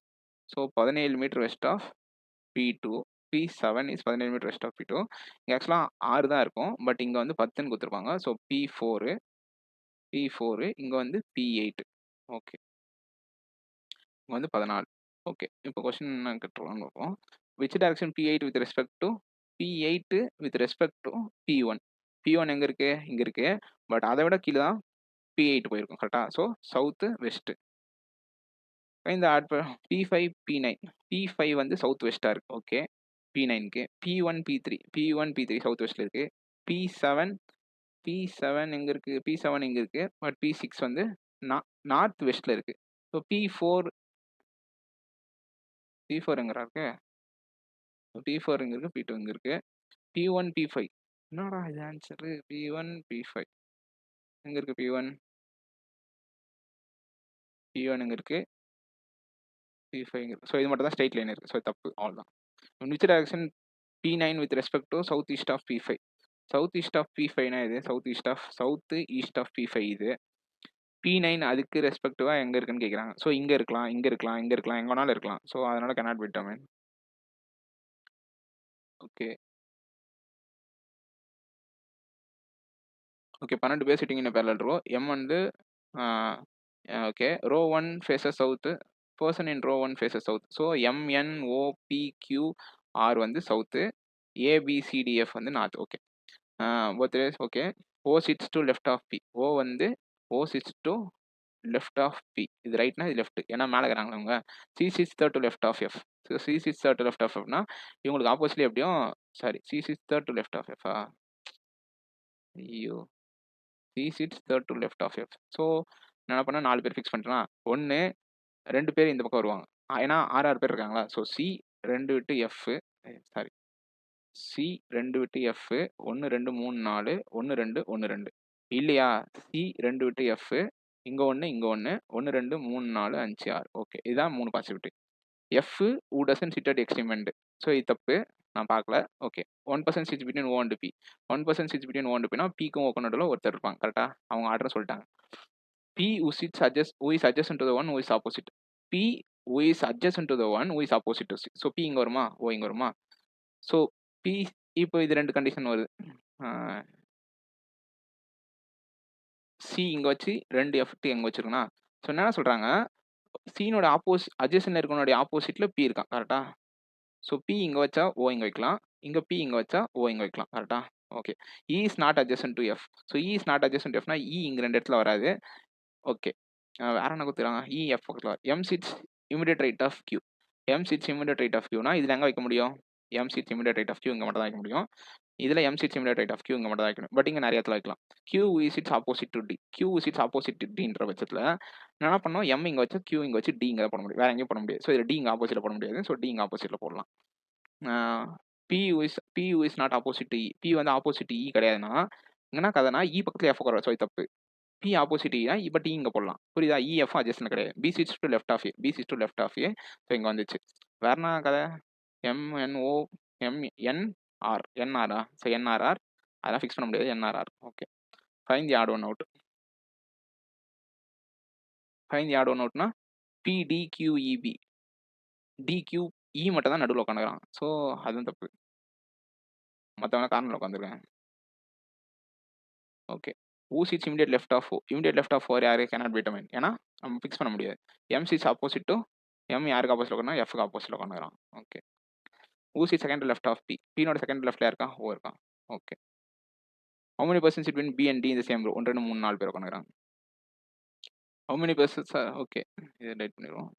So 17 metre west of P2. P7 is 17 metre west of P2. இங்கே ஆக்சுவலாக 6 தான் இருக்கும். பட் இங்கே வந்து 10ன்னு கொடுத்துருப்பாங்க. ஸோ P4 இங்கே வந்து P8. ஓகே, இங்கே வந்து 14. ஓகே, இப்போ கொஸ்டின் என்ன கேட்டுருவான்னு பார்ப்போம். Which direction P8 with respect to P1. P1 எங்கே இருக்குது? இங்கே இருக்குது. பட் அதை விட கீழே தான் P8 போயிருக்கும். கரெக்டாக? So south west. இந்த P5 P9. P5 வந்து சவுத் வெஸ்ட்டாக இருக்குது. ஓகே, P9க்கு. P1 P3 சவுத் வெஸ்ட்டில் இருக்குது. P7 எங்கே இருக்குது? P7 இங்கே இருக்குது. பட் P6 வந்து நார்த் வெஸ்ட்டில் இருக்குது. ஸோ P4 எங்கடா இருக்கு? P4 இங்கே இருக்குது. P2 இங்கே இருக்குது. P1 P5 என்னடா இது ஆன்சரு? P1 P5 எங்கே இருக்குது? P1 எங்கே இருக்குது? P5 இங்கே இருக்குது. ஸோ இது மட்டும் தான் ஸ்ட்ரெயிட் லைன் இருக்குது. ஸோ தப்பு, அவ்வளோதான். Which direction P9 with respect to south east of P5. South east of P5னா இது சவுத் ஈஸ்ட் ஆஃப் P5 இது. P9 அதுக்கு ரெஸ்பெக்டிவாக எங்கே இருக்குன்னு கேட்குறாங்க. ஸோ இங்கே இருக்கலாம், எங்கே வேணாலும் இருக்கலாம். ஸோ அதனால cannot be determined. ஓகே, 12 பேர் sitting in parallel row. M வந்து okay, row 1 faces south. person in row 1 faces south. So MNOPQR வந்து சவுத்து, ABCDF வந்து north. Okay, both ways. Okay, O sits to left of P. O sits to left of P. இது ரைட்னா இது left, ஏன்னா மேலே இருக்கிறாங்க அவங்க. C sits third to left of F. So C sits third to left of Fனா இவங்களுக்கு oppositely எப்படியும் C sits third to left of F. ஐயோ, C sits third to left of F. So என்ன பண்ணால் 4 பேர் ஃபிக்ஸ் பண்ணிட்டேன்னா 1 2 பேர் இந்த பக்கம் வருவாங்க, ஏன்னா 6 பேர் இருக்காங்களா. ஸோ C 2 விட்டு F, C 2 விட்டு F 1 2 3 4 1 2 1 2 இல்லையா? C 2 விட்டு F இங்கே 1 இங்கே 1 1 2 3 4 5 6. ஓகே, இதுதான் 3 possibility. F who doesn't sit at extreme end. So இது தப்பு, நான் பார்க்கல. Okay, 1% sits between O and P. 1% sits between O and Pனா Pக்கும் O நடுவில் ஒருத்தர் இருப்பாங்க. கரெக்டாக அவங்க ஆர்டர் சொல்லிட்டாங்க. P who is adjacent to the one who is opposite. P who is adjacent to the one who is opposite to C. So P இங்கே வருமா, O இங்கே வருமா? ஸோ P இப்போ இது 2 கண்டிஷன் வருது. C இங்கே வச்சு 2 F எங்கே வச்சிருக்குன்னா, ஸோ என்ன சொல்கிறாங்க, சீனோட அட்ஜசன்ட்ல இருக்கவனுடைய ஆப்போசிட்டில் P இருக்கான். கரெக்டா? ஸோ P இங்கே வச்சா O இங்கே வைக்கலாம், இங்கே P இங்கே வச்சா O இங்கே வைக்கலாம். கரெக்டா? Okay. E is not adjacent to F. So E is not adjacent to எஃப்னா இ இங்க 2 இடத்துல வராது. ஓகே. வேற என்ன குடுத்துருக்காங்க? இ எஃப் பக்கத்துல M sits immediate right of Q. M sits immediate right of கியூனா இதுல எங்க வைக்க முடியும்? M sits immediate right of Q இங்க மட்டும் தான் வைக்க முடியும். இதுல M sits immediate right of Q இங்க மட்டும் தான் வைக்கணும். பட் இங்க நெறைய இடத்துல வைக்கலாம். Q sits opposite to D. Q sits opposite to டின்ற பட்சத்துல நான் என்ன பண்ணணும்? எம் இங்க வச்சு கியூ இங்க வச்சு டி இங்க தான் போட முடியும். வேற எங்கேயும் போட முடியாது. ஸோ இதுல டி இங்க ஆப்போசிட்ல போட முடியாது. ஸோ டி இங்க ஆப்போசிட்ல போடலாம். B is not opposite to E. B வந்து ஆப்போசிட் இ கிடையாதுன்னா என்ன கதைனா இ பக்கத்துல எஃப் உட்கார வச்சு தப்பு. பி ஆப்போசிட் இ இப்ப டி இங்க போடலாம். புரியுதா? இ எஃப் அட்ஜஸ்ட்மென்ட் கிடையாது. B sits to left of A. B sits to left of A. So இங்க வந்துச்சு. வேற என்ன கதை? எம்என்ஓ எம்என்ஆர் என்ஆரா? ஸோ என்ஆர்ஆர் அதெல்லாம் ஃபிக்ஸ் பண்ண முடியாது. NRR okay. Find the odd one out. Find the odd one அவுட்னா பிடிக்யூஇபி. டிக்யூ இ மட்டும் தான் நடுவில் உட்காந்துக்கிறான். ஸோ அதுவும் தப்பு. மற்றவங்க கார்னரில் உட்காந்துருக்காங்க. Okay. Who sits immediate left of O. Immediate left of O யாரு? Cannot be determine. ஏன்னா நம்ம ஃபிக்ஸ் பண்ண முடியாது. M sits opposite to M யாருக்கு ஆப்போசிட் உட்காந்து எஃப்க்கு ஆப்போசிட் உட்காந்துக்கிறான். Okay. Who sit second left of B. பினோட செகண்ட் லெஃப்ட்ல இருக்கா? ஓ இருக்கான். Okay. How many persons between B and D இந்த சேம் ரோ? 1 2 3 4 பேர் உட்காந்துக்கிறாங்க. ஹவு மெனி பர்சன்ஸ் ஓகே இதை ரைட் பண்ணிடுவோம்.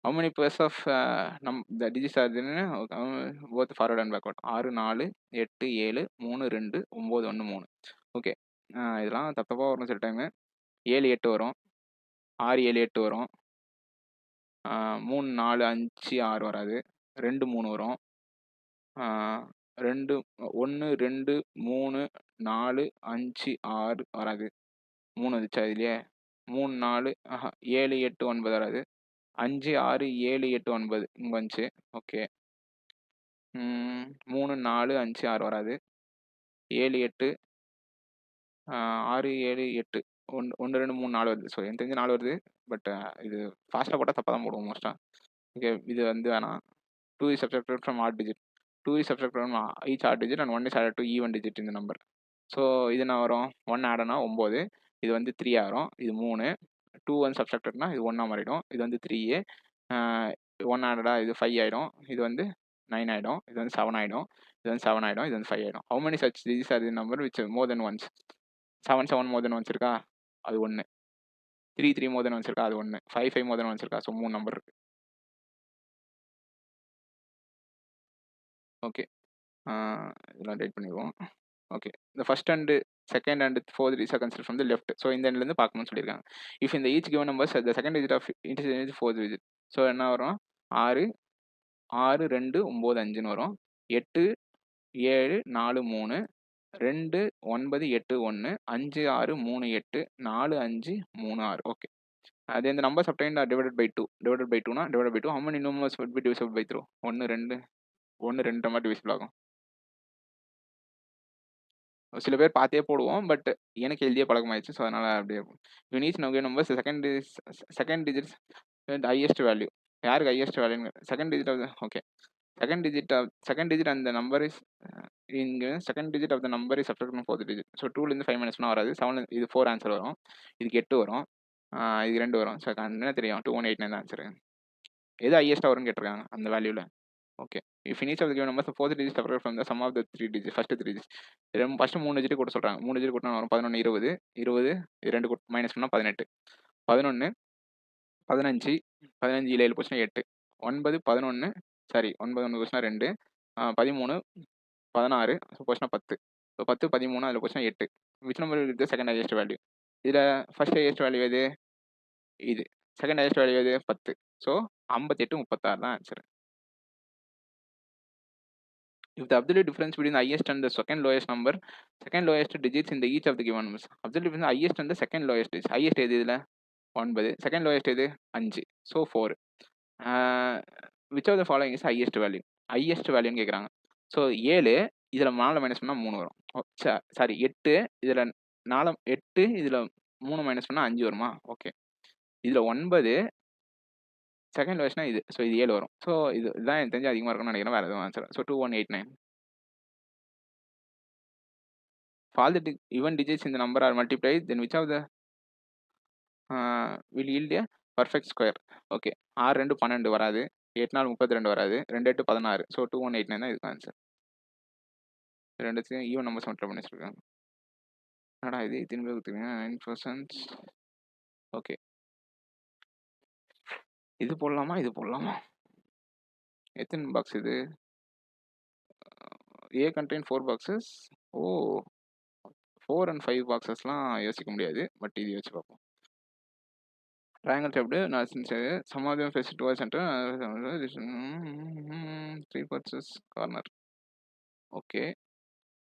How many pairs of the digits are both forward and backward? 6 4 8 7 3 2 9 1 3. Okay. இதெல்லாம் தப்பாக வரும் சில டைமு. 7 8 வரும். 6 7 8 வரும். 3 4 5 6 வராது. 2 3 வரும். 2 1 2 3 4 5 6 வராது. 3 வந்துச்சா இதுலயே? 3 4 7 8 9 வராது. 5 6 7 8 9 இங்க வந்துச்சு. ஓகே. 3 4 5 6 வராது. 7 8 6 7 8 1 1 2 3 4 வருது. ஸோ எனக்கு தெரிஞ்சு 4 வருது. பட் இது ஃபாஸ்ட்டாக போட்டால் தப்பாக தான் போடுவோம் மோஸ்ட்டாக. ஓகே. இது வந்து வேணாம். 2 is subtracted from odd digit. 2 is subtracted from each odd digit and 1 is added to even digit in the number. So இது என்ன வரும்? 1 ஆட் ஆனால் 9. இது வந்து 3 ஆகும். இது 3. 2 வந்து சப்ஸ்ட்ராக்டட்னா இது 1 மாறிடும். இது வந்து 3. 1 ஆடடா இது 5 ஆயிடும். இது வந்து 9 ஆயிடும். இது வந்து 7 ஆயிடும். இது வந்து 7 ஆயிடும். இது வந்து 5 ஆயிடும். How many such digits are the number which more than once? 7 7 more than once இருக்கா? அது 1. 3 3 more than once இருக்கா? அது 1. 5 5 more than once இருக்கா? ஸோ 3 நம்பர் இருக்கு. ஓகே. இதெல்லாம் ரைட் பண்ணிடுவோம். ஓகே. இந்த first and second and fourth digits are consider from the left. So இந்த எண்ட்லேருந்து பார்க்கணும்னு சொல்லியிருக்காங்க. இஃப் இந்த each given numbers the second digit of integer is fourth digit. So என்ன வரும்? 6 6 2 9 5ன்னு வரும். 8 7 4 3 2 9 8 1 5 6 3 8 4 5 3 6. ஓகே. அது இந்த numbers obtained are divided by 2. divided by 2னா divided by 2 how many numerals would be divisible by 3? 1 2 1 2 மாதிரி டிவிசிபிள் ஆகும். சில பேர் பார்த்தே போடுவோம். பட் எனக்கு எழுதிய பழக்கமாயிடுச்சு. ஸோ அதனால அப்படியே you needs no given numbers second digits highest value. யாருக்கு ஹையஸ்ட் வேல்யூன்னு second digit of okay. Second digit அந்த நம்பர் இஸ் இங்கே second digit of the number is subtract from fourth digit. So 2லேருந்து 5 minus பண்ணால் வராது. 7 இது 4 ஆன்சர் வரும். இதுக்கு 8 வரும். இதுக்கு 2 வரும். ஸோ என்ன தெரியும்? 2189 தான் ஆன்சரு. எது ஹையஸ்ட்டாக வரும்னு கேட்டிருக்காங்க அந்த வேல்யூவில். Okay. If each of the given numbers, the fourth digit separate from the sum of the 3 digits, first 3 digits. First 3 digit கூட்ட சொல்றாங்க. 3 டிஜிட் கூட்டினா வரும் 11 20 20 இது 2 மைனஸ் பண்ணா 18 11 15 15 7 போச்சுன்னா 8 9 11 சாரி 9 1 போச்சுன்னா 2 13 16 போச்சுன்னா 10 10 13 அதில் போச்சுன்னா 8 விச் நம்பர் இது செகண்ட் ஹையஸ்ட் வேல்யூ? இதில் ஃபர்ஸ்ட் ஹையஸ்ட் வேல்யூ எது? இது செகண்ட் ஹையஸ்ட் வேல்யூ எது? 10. ஸோ 58 36 தான் answer. If the absolute difference between the highest and the second lowest digits in the each of the given numbers. Absolute difference highest and the second lowest digits. Highest எது இதில்? 9. Second lowest எது? 5. So 4. Which of the following is highest value? Highest value கேட்குறாங்க. So 7 இதில் 4 minus பண்ணால் 3 வரும். Sorry 8 இதில் 4 8 இதில் 3 minus பண்ணால் 5 வருமா? ஓகே. இதில் 9 செகண்ட் லோயஸ்ட்னா இது. ஸோ இது 7 வரும். ஸோ இதுதான் எனக்கு தெரிஞ்சு அதிகமாக இருக்கும்னு நினைக்கிறேன். வேறு எதுவும் answer. So 2189. All the even digits in the number are multiplied, then which of the will yield a perfect square? Okay. 6 2 12 வராது. 8 4 32 வராது. 2 8 16. ஸோ 2189 தான் இதுக்கு ஆன்சர். 2த்தையும் ஈவன் நம்பர்ஸ் மட்டும் பண்ணி வச்சிருக்காங்க. என்னடா இது 18 பேர் கொடுத்துருக்கீங்க 9%. ஓகே, இது போடலாமா இது போடலாமா? எத்தனை பாக்ஸ் இது? A contain 4 boxes. ஓ 4 and 5 பாக்ஸஸ்லாம் யோசிக்க முடியாது, பட் இது யோசிச்சு பார்ப்போம். ட்ரையாங்கிள் ஷேப்டு நான் some of them face towards centre 3 boxes corner. Okay,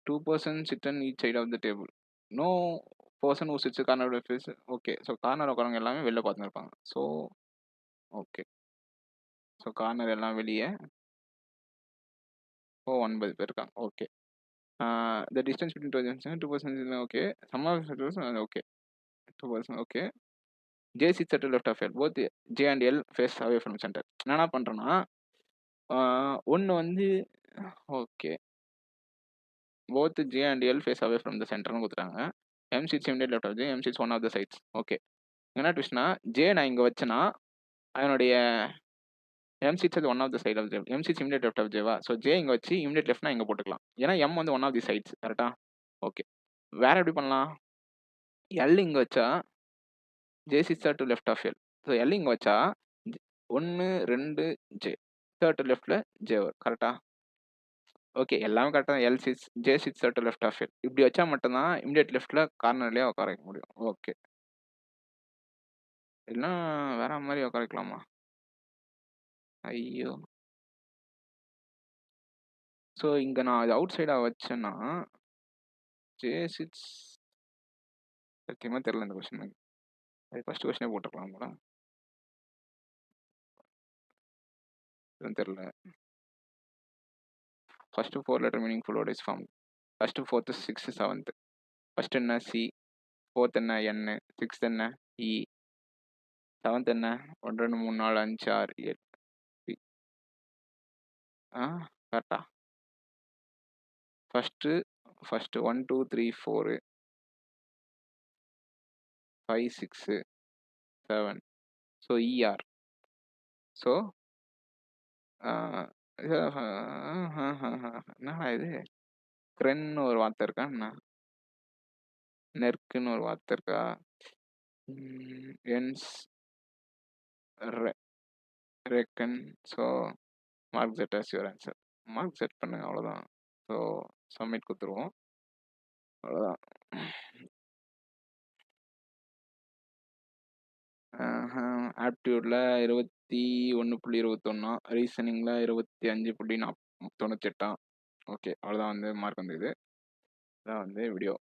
2 persons sit on each side of the table. No person who sits corner of the face. Okay, so corner உட்காரவங்க எல்லாமே வெளில பார்த்துன்னு இருப்பாங்க. So okay, so corner எல்லாம் வெளியே. ஓ 9 பேர் இருக்காங்க. Okay, the distance between two persons is okay. Some of the okay, 2 persons okay. J sits at the left of L. Both J and L face away from center. நான் என்ன பண்ணுறேன்னா, ஒன்று வந்து okay, both J and L face away from the centerனு கொடுத்துட்டாங்க. M sits immediately left of J, M sits one of the sides. Okay, என்ன ட்விஸ்ட்னா, J நான் இங்கே வச்சேன்னா அதனுடைய M sits at one of the side of J. M sits immediate left of Jவா, so J இங்கே வச்சு immediate leftனா இங்கே போட்டுக்கலாம். ஏன்னா M வந்து ஒன் ஆஃப் தி சைட்ஸ், கரெக்டா? ஓகே, வேற எப்படி பண்ணலாம்? L இங்கே வச்சா J sits at left of L. So L இங்கே வச்சா 1 2 J, தேர்ட் லெஃப்டில் J வரும், கரெக்டா? ஓகே, எல்லாமே கரெக்டாக. L sits J sits at left of L. இப்படி வச்சா மட்டும்தான் இமிடியேட் லெஃப்டில் கார்னர்லேயே உட்கார வைக்க முடியும். ஓகே, இல்லைன்னா வேற மாதிரி உட்கார வைக்கலாமா? ஐயோ, ஸோ இங்கே நான் அது அவுட் சைடாக வச்சேன்னா J sits, சத்தியமாக தெரியல இந்த கொஸ்டின். அது ஃபர்ஸ்ட் கொஸ்டினே போட்டுக்கலாம் கூட, தெரியல. First 4 letter meaningful word is form. First 4th 6th 7th. First என்ன C, 4th என்ன N, 6th என்ன E, 7th என்ன 1 2 3 4 5 6 7 கரெக்டா? ஃபர்ஸ்ட் 1 2 3 4 5 6 7. So ER. ஸோ என்னடா இது, க்ரென்னு ஒரு வார்த்தை இருக்கா என்ன, நெர்க்குன்னு ஒரு வார்த்தை இருக்கா, என்ஸ் ரெக்கன். So mark set as your answer. Mark set பண்ணுங்க, அவ்வளோதான். ஸோ சப்மிட் கொடுத்துருவோம், அவ்வளோதான். ஆப்டியூடில் 21.21, ரீசனிங்கில் 25.98. ஓகே, அவ்வளோதான் வந்து மார்க் வந்தது. இதான் வந்து வீடியோ.